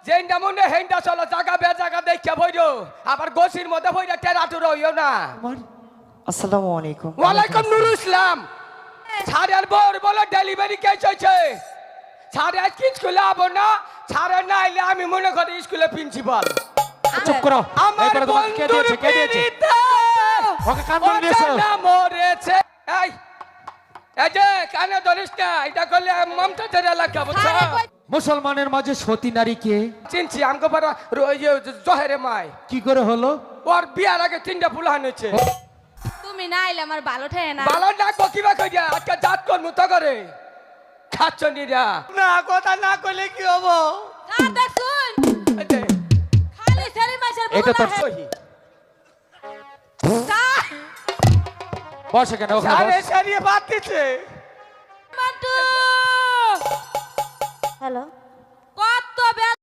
যেইটা মনে হেইটা চলো জায়গা বে জায়গা দেখে বইরো আবার গোসির মধ্যে বইরা টেরাটুর হইও না। আসসালামু আলাইকুম। ওয়ালাইকুম নুর ইসলাম। ছাড়ের বর বলে ডেলিভারি কেস হয়েছে। ছাড়ে আজকে স্কুলে আবো না, ছাড়ে না আইলে আমি মনে করি স্কুলে প্রিন্সিপাল। চুপ করো। আমার এইবার তোমাকে কে দিয়েছে? কে দিয়েছে? ওকে কান ধরে দিয়েছো? মরেছে। এই যে কানে ধরিস না, এটা করলে মমতা ধরে এলাকা বুঝছো? মুসলমানের মাঝে সতী নারী কে? চিনছি আমাকে পারা জহেরে মাই। কি করে হলো? ওর বিয়ার আগে 3টা ফুলহান হয়েছে। তুমি না আইলে আমার ভালো ঠায় না। ভালো ডাকবো কিবা কই দিয়া আজকে জাত কোন মুতো করে খাচ্ছ নিরা না কথা না কইলে কি হবো? কাঁদা শুন এই যে খালি ছেলে মাসের এটা তো সহি বসে কেন ওখানে আরে বস। সারিয়ে বাদ দিছে। মাটু হ্যালো